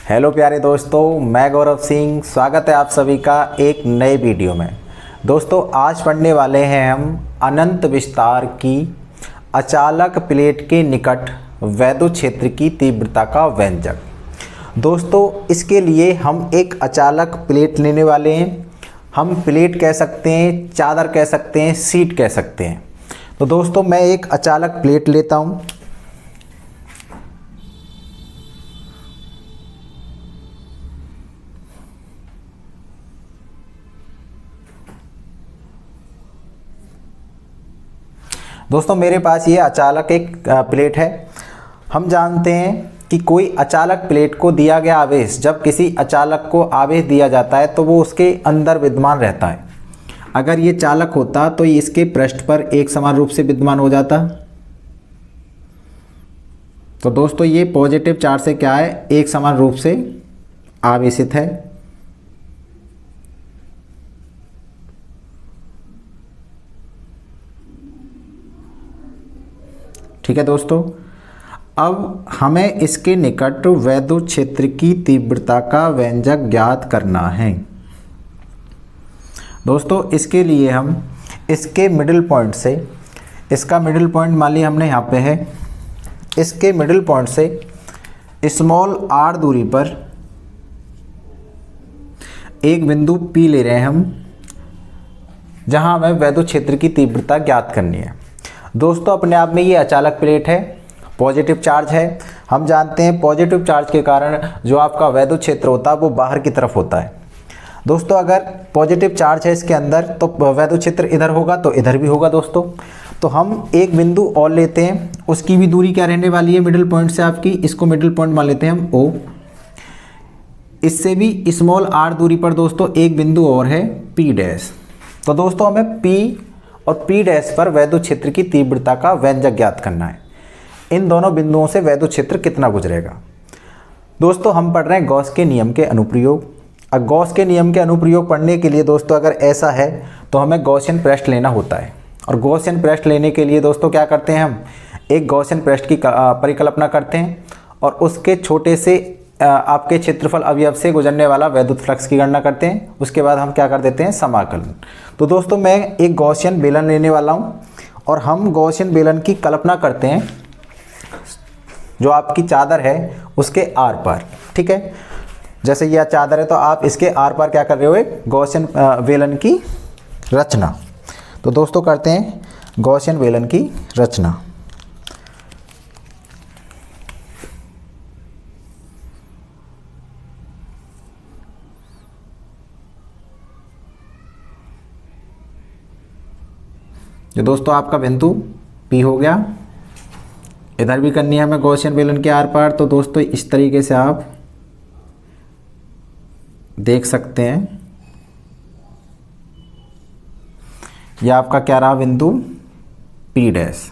Hello प्यारे दोस्तों, मैं गौरव सिंह। स्वागत है आप सभी का एक नए वीडियो में। दोस्तों आज पढ़ने वाले हैं हम अनंत विस्तार की अचालक प्लेट के निकट वैद्युत क्षेत्र की तीव्रता का व्यंजक। दोस्तों इसके लिए हम एक अचालक प्लेट लेने वाले हैं। हम प्लेट कह सकते हैं, चादर कह सकते हैं, सीट कह सकते हैं। तो दोस्तों मैं एक अचालक प्लेट लेता हूँ। दोस्तों मेरे पास ये अचालक एक प्लेट है। हम जानते हैं कि कोई अचालक प्लेट को दिया गया आवेश, जब किसी अचालक को आवेश दिया जाता है तो वो उसके अंदर विद्यमान रहता है। अगर ये चालक होता तो ये इसके पृष्ठ पर एक समान रूप से विद्यमान हो जाता। तो दोस्तों ये पॉजिटिव चार्ज से क्या है, एक समान रूप से आवेशित है। ठीक है दोस्तों, अब हमें इसके निकट वैद्युत क्षेत्र की तीव्रता का व्यंजक ज्ञात करना है। दोस्तों इसके लिए हम इसके मिडिल पॉइंट से, इसका मिडिल पॉइंट मान लिया हमने यहाँ पे है, इसके मिडिल पॉइंट से स्मॉल r दूरी पर एक बिंदु P ले रहे हैं हम, जहाँ हमें वैद्युत क्षेत्र की तीव्रता ज्ञात करनी है। दोस्तों अपने आप में ये अचालक प्लेट है, पॉजिटिव चार्ज है। हम जानते हैं पॉजिटिव चार्ज के कारण जो आपका वैद्युत क्षेत्र होता है वो बाहर की तरफ होता है। दोस्तों अगर पॉजिटिव चार्ज है इसके अंदर तो वैद्युत क्षेत्र इधर होगा तो इधर भी होगा। दोस्तों तो हम एक बिंदु और लेते हैं, उसकी भी दूरी क्या रहने वाली है मिडिल पॉइंट से आपकी, इसको मिडिल पॉइंट मान लेते हैं हम O। इससे भी स्मॉल r दूरी पर दोस्तों एक बिंदु और है P डैश। तो दोस्तों हमें P और P डैश पर वैद्युत क्षेत्र की तीव्रता का व्यंजक ज्ञात करना है। इन दोनों बिंदुओं से वैद्युत क्षेत्र कितना गुजरेगा। दोस्तों हम पढ़ रहे हैं गॉस के नियम के अनुप्रयोग। अब गॉस के नियम के अनुप्रयोग पढ़ने के लिए दोस्तों अगर ऐसा है तो हमें गॉसियन पृष्ठ लेना होता है। और गॉसियन पृष्ठ लेने के लिए दोस्तों क्या करते हैं, हम एक गॉसियन पृष्ठ की परिकल्पना करते हैं और उसके छोटे से आपके क्षेत्रफल अवयव से गुजरने वाला वैद्युत फ्लक्स की गणना करते हैं। उसके बाद हम क्या कर देते हैं, समाकलन। तो दोस्तों मैं एक गॉसियन बेलन लेने वाला हूँ और हम गॉसियन बेलन की कल्पना करते हैं जो आपकी चादर है उसके आर पार। ठीक है, जैसे यह चादर है तो आप इसके आर पार क्या कर रहे हो, एक गॉसियन बेलन की रचना। तो दोस्तों करते हैं गॉसियन बेलन की रचना। जो दोस्तों आपका बिंदु P हो गया, इधर भी करनी है हमें गॉसियन बेलन के आर पार। तो दोस्तों इस तरीके से आप देख सकते हैं, यह आपका क्या रहा बिंदु P डैश।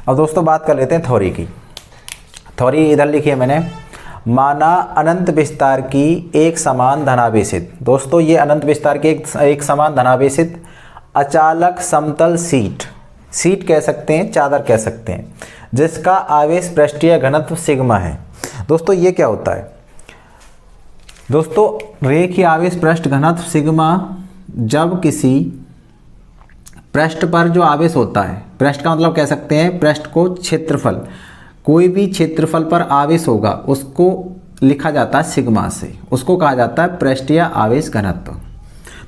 अब दोस्तों बात कर लेते हैं थ्योरी की। थ्योरी इधर लिखी है मैंने, माना अनंत विस्तार की एक समान धनावेशित। दोस्तों ये अनंत विस्तार की एक समान धनावेशित अचालक समतल सीट कह सकते हैं, चादर कह सकते हैं, जिसका आवेश पृष्ठीय घनत्व सिग्मा है। दोस्तों ये क्या होता है, दोस्तों रेखीय आवेश पृष्ठ घनत्व सिग्मा जब किसी पृष्ठ पर जो आवेश होता है, पृष्ठ का मतलब कह सकते हैं पृष्ठ को क्षेत्रफल, कोई भी क्षेत्रफल पर आवेश होगा उसको लिखा जाता है सिग्मा से, उसको कहा जाता है पृष्ठीय आवेश घनत्व।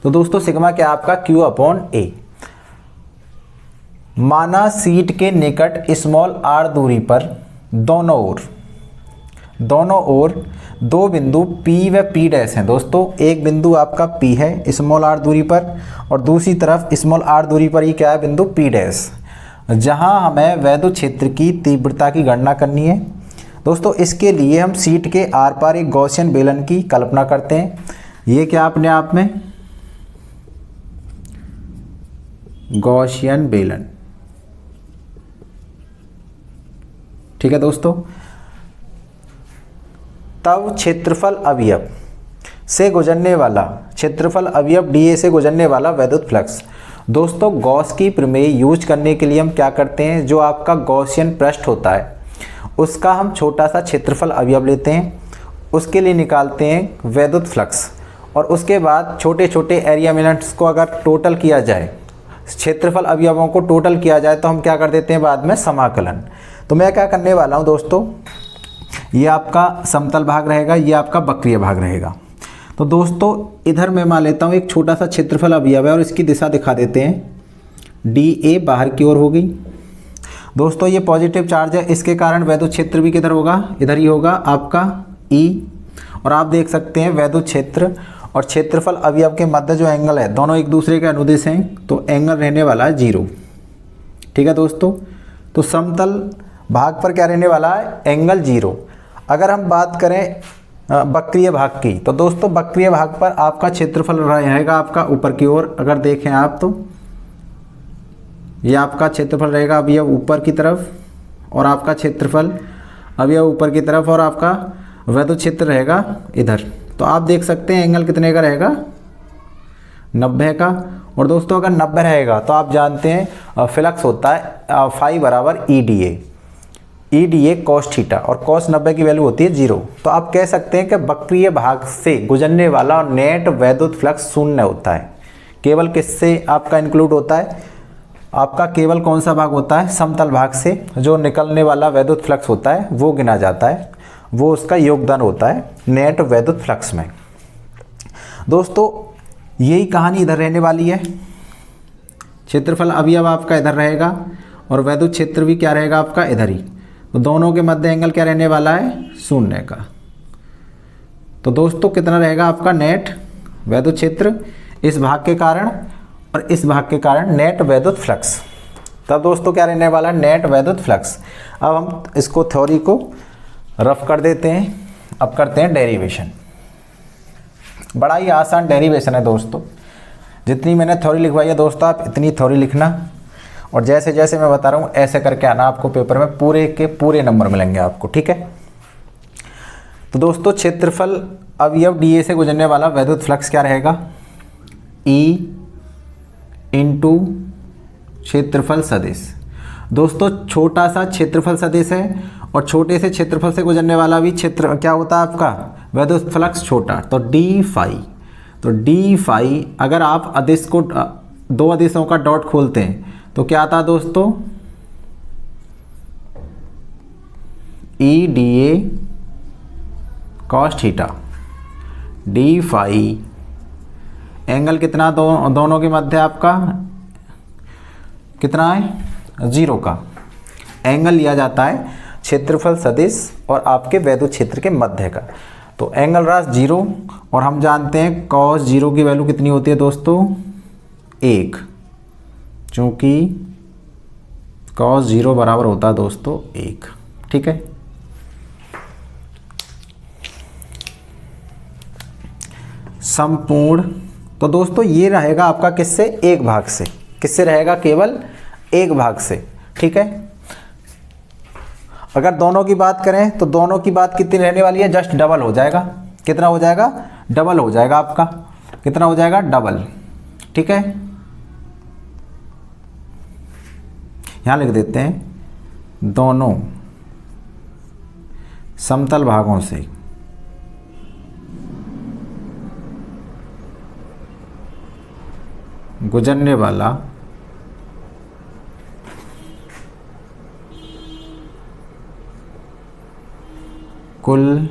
तो दोस्तों सिग्मा क्या आपका Q/A। माना सीट के निकट स्मॉल r दूरी पर दोनों ओर दो बिंदु P व P डैश हैं। दोस्तों एक बिंदु आपका P है स्मॉल r दूरी पर और दूसरी तरफ स्मॉल r दूरी पर ही क्या है, बिंदु P डैश, जहां हमें वैद्युत क्षेत्र की तीव्रता की गणना करनी है। दोस्तों इसके लिए हम सीट के आर पार एक गॉसियन बेलन की कल्पना करते हैं। ये क्या अपने आप में गॉसियन बेलन। ठीक है दोस्तों, तब क्षेत्रफल अवयव से गुजरने वाला, क्षेत्रफल अवयव dA से गुजरने वाला वैद्युत फ्लक्स। दोस्तों गॉस की प्रमेय यूज करने के लिए हम क्या करते हैं, जो आपका गॉसियन पृष्ठ होता है उसका हम छोटा सा क्षेत्रफल अवयव लेते हैं, उसके लिए निकालते हैं वैद्युत फ्लक्स, और उसके बाद छोटे छोटे एरिया एलिमेंट्स को अगर टोटल किया जाए, क्षेत्रफल अवयवों को टोटल किया जाए, तो हम क्या कर देते हैं बाद में समाकलन। तो मैं क्या करने वाला हूँ दोस्तों, ये आपका समतल भाग रहेगा, ये आपका वक्रीय भाग रहेगा। तो दोस्तों इधर मैं मान लेता हूँ एक छोटा सा क्षेत्रफल अवयव है और इसकी दिशा दिखा देते हैं, डी ए बाहर की ओर हो गई। दोस्तों ये पॉजिटिव चार्ज है, इसके कारण वैद्युत क्षेत्र भी किधर होगा, इधर ही होगा आपका ई। और आप देख सकते हैं वैद्युत क्षेत्र और क्षेत्रफल अवयव के मध्य जो एंगल है, दोनों एक दूसरे के अनुदिश हैं, तो एंगल रहने वाला है 0। ठीक है दोस्तों, तो समतल भाग पर क्या रहने वाला है, एंगल 0। अगर हम बात करें वक्रीय भाग की, तो दोस्तों वक्रीय भाग पर आपका क्षेत्रफल रहेगा आपका ऊपर की ओर। अगर देखें आप तो ये आपका क्षेत्रफल रहेगा अवयव ऊपर की तरफ, और आपका क्षेत्रफल अवयव ऊपर की तरफ, और आपका वैद्युत क्षेत्र रहेगा इधर। तो आप देख सकते हैं एंगल कितने का रहेगा, 90 का। और दोस्तों अगर 90 रहेगा तो आप जानते हैं फ्लक्स होता है फाई बराबर ई डी ए कॉस थीटा, और कॉस 90 की वैल्यू होती है 0। तो आप कह सकते हैं कि वक्रीय भाग से गुजरने वाला नेट वैद्युत फ्लक्स शून्य होता है। केवल किससे आपका इंक्लूड होता है, आपका केवल कौन सा भाग होता है, समतल भाग से जो निकलने वाला वैद्युत फ्लक्स होता है वो गिना जाता है, वो उसका योगदान होता है नेट वैद्युत फ्लक्स में। दोस्तों यही कहानी इधर रहने वाली है, क्षेत्रफल अवयव आपका इधर रहेगा और वैद्युत क्षेत्र भी क्या रहेगा आपका इधर ही। तो दोनों के मध्य एंगल क्या रहने वाला है, 0 का। तो दोस्तों कितना रहेगा आपका नेट वैद्युत क्षेत्र इस भाग के कारण और इस भाग के कारण नेट वैद्युत फ्लक्स। तब दोस्तों क्या रहने वाला है, नेट वैद्युत फ्लक्स। अब हम इसको थ्योरी को रफ कर देते हैं। अब करते हैं डेरिवेशन। बड़ा ही आसान डेरिवेशन है दोस्तों, जितनी मैंने थ्योरी लिखवाई है दोस्तों आप इतनी थ्योरी लिखना, और जैसे जैसे मैं बता रहा हूँ ऐसे करके आना, आपको पेपर में पूरे के पूरे नंबर मिलेंगे आपको। ठीक है, तो दोस्तों क्षेत्रफल अवयव डी ए से गुजरने वाला वैद्युत फ्लक्स क्या रहेगा, ई इंटू क्षेत्रफल सदिश। दोस्तों छोटा सा क्षेत्रफल सदिश है और छोटे से क्षेत्रफल से गुजरने वाला भी क्षेत्र क्या होता है आपका, वैद्युत फ्लक्स छोटा, तो डी फाई। तो डी फाई अगर आप अदिश को दो अदिशों का डॉट खोलते हैं तो क्या आता है दोस्तों, E D A cos theta D phi. Angle कितना दोनों के मध्य आपका कितना है, 0 का। एंगल लिया जाता है क्षेत्रफल सदिश और आपके वैद्युत क्षेत्र के मध्य का। तो एंगल रास 0, और हम जानते हैं कॉस 0 की वैल्यू कितनी होती है दोस्तों, 1, चूँकि कॉस 0 बराबर होता है दोस्तों 1। ठीक है, संपूर्ण। तो दोस्तों ये रहेगा आपका किससे, एक भाग से। किससे रहेगा, केवल एक भाग से। ठीक है, अगर दोनों की बात करें तो दोनों की बात कितनी रहने वाली है, जस्ट डबल हो जाएगा। कितना हो जाएगा, डबल हो जाएगा आपका। कितना हो जाएगा, डबल। ठीक है, यहाँ लिख देते हैं दोनों समतल भागों से गुजरने वाला कुल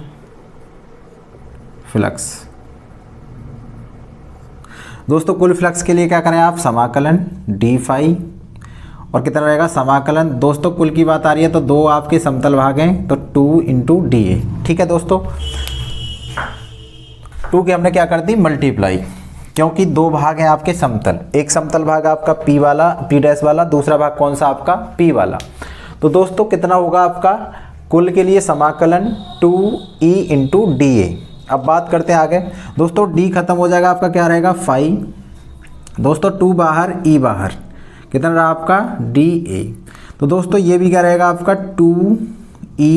फ्लक्स। दोस्तों कुल फ्लक्स के लिए क्या करें आप, समाकलन डी फाई, और कितना रहेगा समाकलन। दोस्तों कुल की बात आ रही है तो दो आपके समतल भाग हैं, तो 2 इंटू डी ए। ठीक है दोस्तों, 2 की हमने क्या कर दी, मल्टीप्लाई, क्योंकि दो भाग हैं आपके समतल। एक समतल भाग आपका पी वाला, पी डैश वाला, दूसरा भाग कौन सा आपका, पी वाला। तो दोस्तों कितना होगा आपका कुल के लिए समाकलन 2e इंटू डी ए। अब बात करते हैं आगे दोस्तों, डी खत्म हो जाएगा आपका, क्या रहेगा फाई। दोस्तों 2 बाहर, ई बाहर, कितना रहा आपका डी ए। तो दोस्तों ये भी क्या रहेगा आपका 2e,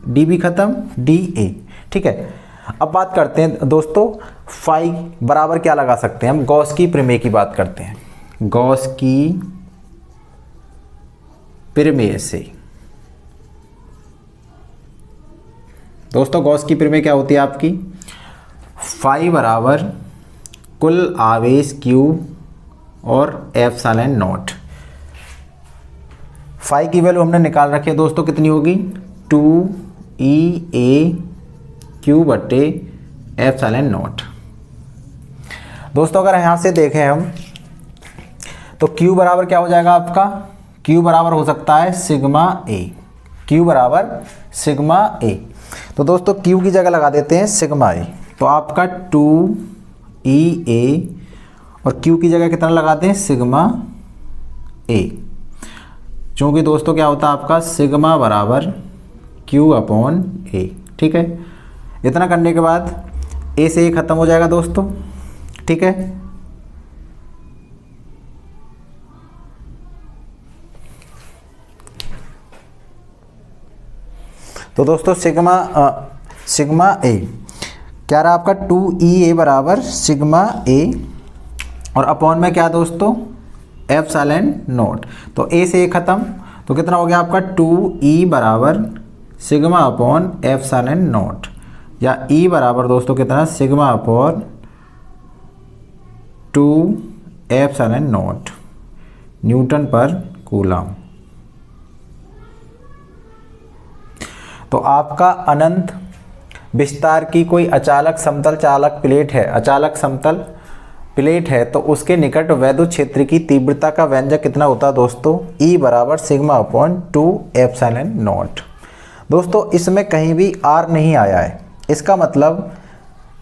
डी भी खत्म, डी ए। ठीक है, अब बात करते हैं दोस्तों फाई बराबर क्या लगा सकते हैं हम, गॉस की प्रमेय की बात करते हैं। गॉस की प्रमेय से दोस्तों गॉस की प्रमेय क्या होती है आपकी, फाई बराबर कुल आवेश Q और एप्सिलॉन नॉट। फाई की वैल्यू हमने निकाल रखी है दोस्तों, कितनी होगी 2EAQ बटे एप्सिलॉन नॉट। दोस्तों अगर यहाँ से देखें हम तो Q बराबर क्या हो जाएगा आपका, Q बराबर हो सकता है सिग्मा A, Q बराबर सिग्मा A। तो दोस्तों Q की जगह लगा देते हैं सिग्मा A, तो आपका 2EA और Q की जगह कितना लगाते हैं सिग्मा A, क्योंकि दोस्तों क्या होता है आपका सिग्मा बराबर Q अपॉन A। ठीक है, इतना करने के बाद A से A खत्म हो जाएगा दोस्तों। ठीक है, तो दोस्तों सिग्मा A क्या रहा आपका 2EA बराबर सिग्मा A और अपॉन में क्या दोस्तों एप्सिलॉन नॉट। तो A से A खत्म, तो कितना हो गया आपका 2E बराबर सिग्मा अपॉन एप्सिलॉन नॉट, या E बराबर दोस्तों कितना sigma upon 2 epsilon not Newton पर कूलम। तो आपका अनंत विस्तार की कोई अचालक समतल चालक प्लेट है, अचालक समतल प्लेट है, तो उसके निकट वैद्युत क्षेत्र की तीव्रता का व्यंजक कितना होता है दोस्तों, E बराबर सिग्मा अपॉन 2 एप्सिलॉन नॉट। दोस्तों इसमें कहीं भी R नहीं आया है, इसका मतलब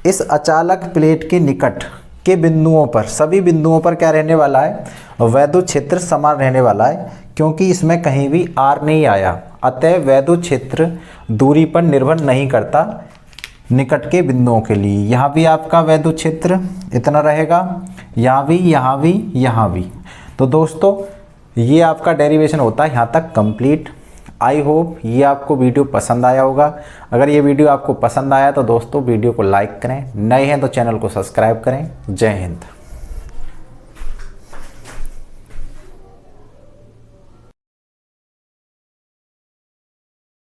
इस अचालक प्लेट के निकट के बिंदुओं पर, सभी बिंदुओं पर क्या रहने वाला है, वैद्युत क्षेत्र समान रहने वाला है, क्योंकि इसमें कहीं भी R नहीं आया। अतः वैद्युत क्षेत्र दूरी पर निर्भर नहीं करता निकट के बिंदुओं के लिए। यहाँ भी आपका वैद्युत क्षेत्र इतना रहेगा, यहाँ भी, यहाँ भी, यहाँ भी। तो दोस्तों ये आपका डेरिवेशन होता है यहाँ तक कंप्लीट। आई होप ये आपको वीडियो पसंद आया होगा। अगर ये वीडियो आपको पसंद आया तो दोस्तों वीडियो को लाइक करें, नए हैं तो चैनल को सब्सक्राइब करें। जय हिंद।